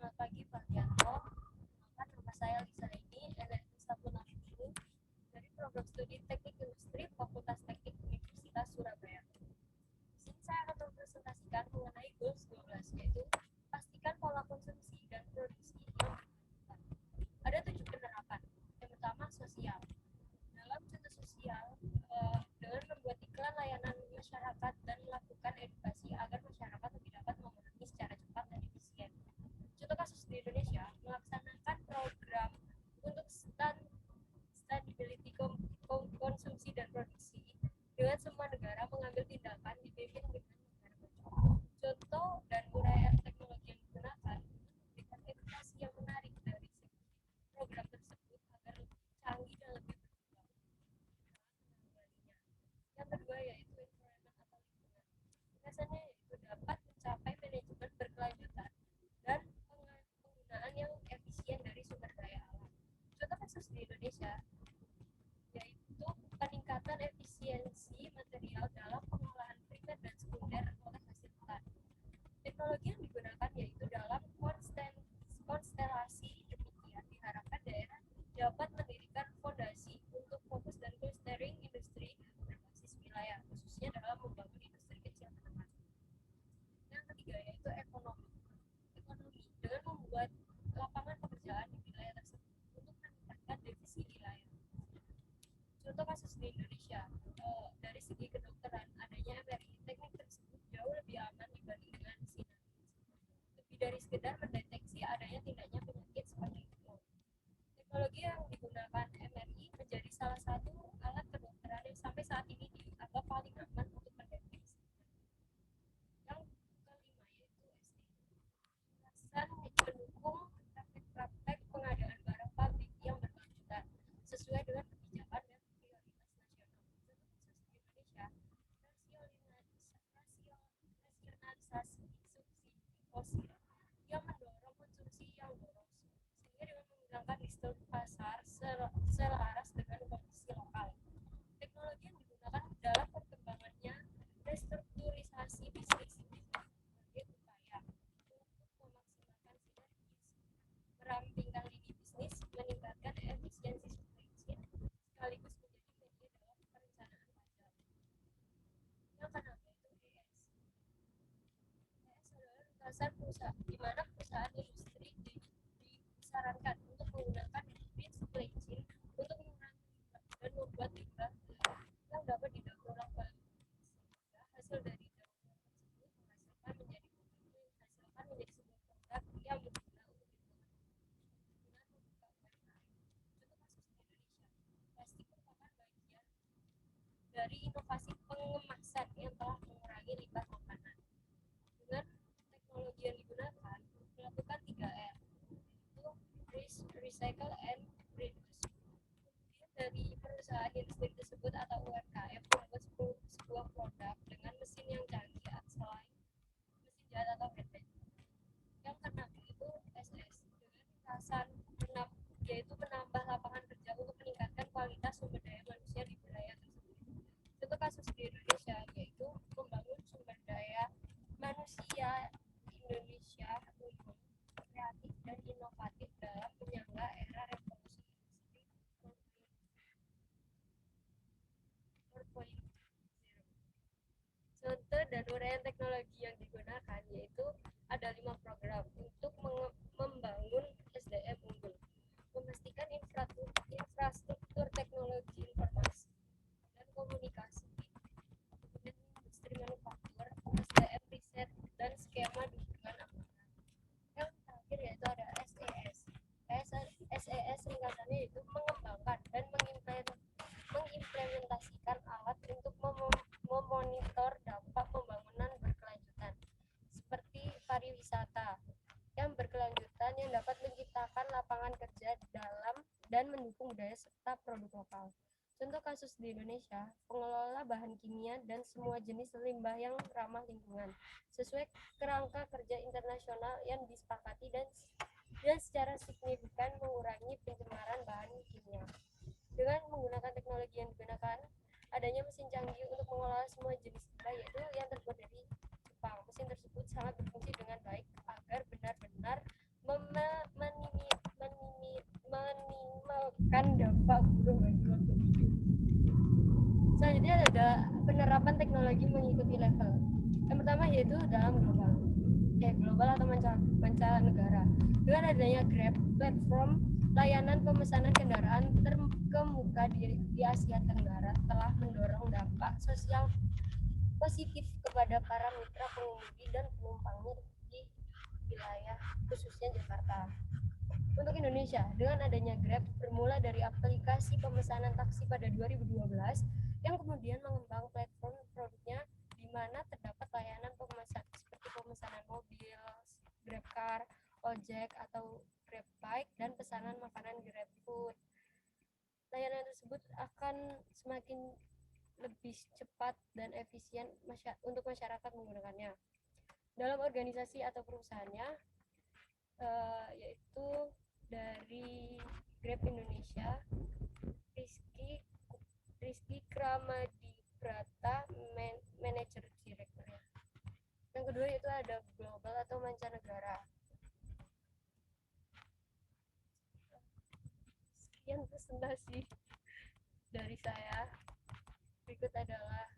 Selamat pagi Pak Yanto. Nama saya Lisa Leni, LN160 dari program studi Teknik Industri Fakultas Teknik Universitas Surabaya. Di sini saya akan mempresentasikan mengenai goals 12, yaitu pastikan pola konsumsi dan produksi yang berkelanjutan. Ada 7 penerapan. Yang pertama, sosial. Dalam contoh sosial, dengan membuat iklan layanan masyarakat dan melakukan edukasi agar masyarakat lebih dapat memahami secara cepat dan efisien. Contoh kasus di Indonesia, melaksanakan program untuk stability konsumsi dan produksi dengan semua negara mengambil tindakan dipimpin dengan negara maju. Contoh dan uraian teknologi yang digunakan memberikan edukasi yang menarik dari segi program tersebut agar lebih canggih dan lebih berkembang. Yang kedua yaitu environment atau lingkungan. Biasanya yaitu dapat mencapai manajemen berkelanjutan dan penggunaan yang efisien dari sumber daya alam. Contoh kasus di Indonesia yaitu peningkatan efisiensi material dalam pengolahan primer dan sekunder oleh hasil hutan. Teknologi yang digunakan yaitu dalam konstelasi demikian diharapkan daerah dapat mendirikan fondasi untuk fokus dan clustering industri berbasis wilayah, khususnya dalam membangun industri kecil menengah. Yang ketiga yaitu ekonomi dengan membuat lapangan pekerjaan di wilayah tersebut untuk meningkatkan defisit wilayah. Contoh kasus di Indonesia, dari segi kedokteran, adanya MRI teknik tersebut jauh lebih aman dibanding dengan sinar. Lebih dari sekedar mendeteksi adanya tidaknya penyakit seperti itu. Teknologi yang digunakan MRI menjadi salah satu alat kedokteran yang sampai saat ini dianggap paling aman untuk mendeteksi. Yang kelima yaitu SD. Mendukung praktek-praktek pengadaan barang pabrik yang berkelanjutan sesuai dengan kebijakan dan prioritas nasional. Contoh kasus di Indonesia, rasionalisasi subsidi fosil yang mendorong konsumsi yang boros, sehingga dengan menggunakan listrik pasar selaras dengan kondisi lokal. Teknologi yang digunakan dalam perkembangannya restrukturisasi bisnis sebagai upaya untuk memaksimalkan sinergis, merampingkan lini bisnis, meningkatkan efisiensi supply chain, sekaligus menjadi media dalam perencanaan pajak. Yang keenam yaitu ES. ES adalah lintasan perusahaan, di mana perusahaan industri disarankan untuk menggunakan green supply chain untuk mengurangi limbah dan membuat limbah yang dapat didaur ulang kembali, sehingga hasil dari daur ulang tersebut menghasilkan menjadi sebuah produk yang berguna untuk lingkungan dengan membuka UMKM. Contoh kasus di Indonesia, plastik merupakan bagian dari inovasi pengemasan yang telah mengurangi limbah makanan. Dengan teknologi yang digunakan melakukan 3R, yaitu recycle and reduce. Kemudian dari perusahaan industri tersebut atau UMKM membuat sebuah produk dengan mesin yang canggih selain mesin jahit atau hand blade. Yang keenam yaitu SS dengan lintasan yaitu menambah lapangan kerja untuk meningkatkan kualitas sumber daya manusia di wilayah tersebut. Contoh kasus di Indonesia yaitu membangun sumber daya manusia Indonesia unggul, kreatif dan inovatif dalam menyangga era revolusi industri 4.0. Contoh dan uraian teknologi yang digunakan yaitu ada 5 program untuk membangun SDM unggul, memastikan infrastruktur teknologi informasi dan komunikasi, kemudian industri manufaktur, SDM riset dan skema dukungan anggaran. Yang terakhir yaitu ada SES. SES singkatannya yaitu mengembangkan dan mengimplementasikan alat untuk memonitor dampak pembangunan berkelanjutan seperti pariwisata yang berkelanjutan yang dapat menciptakan lapangan kerja dalam dan mendukung budaya serta produk lokal. Contoh kasus di Indonesia, pengelola bahan kimia dan semua jenis limbah yang ramah lingkungan sesuai kerangka kerja internasional yang disepakati dan secara signifikan mengurangi pencemaran bahan kimia. Dengan menggunakan teknologi yang digunakan, adanya mesin canggih untuk mengolah semua jenis limbah yaitu yang terbuat dari Jepang. Mesin tersebut sangat berfungsi dengan baik agar benar-benar kapan teknologi mengikuti level. Yang pertama yaitu dalam global atau mancanegara. Dengan adanya Grab, platform layanan pemesanan kendaraan terkemuka di Asia Tenggara telah mendorong dampak sosial positif kepada para mitra pengemudi dan penumpangnya di wilayah khususnya Jakarta. Untuk Indonesia, dengan adanya Grab bermula dari aplikasi pemesanan taksi pada 2012 yang kemudian mengembang platform produknya di mana terdapat layanan seperti pemesanan mobil, GrabCar, ojek atau GrabBike dan pesanan makanan GrabFood. Layanan tersebut akan semakin lebih cepat dan efisien untuk masyarakat menggunakannya. Dalam organisasi atau perusahaannya, yaitu dari Grab Indonesia, Rizky Kramadibrata, manajer direkturnya. Yang kedua itu ada global atau mancanegara. Sekian presentasi dari saya. Berikut adalah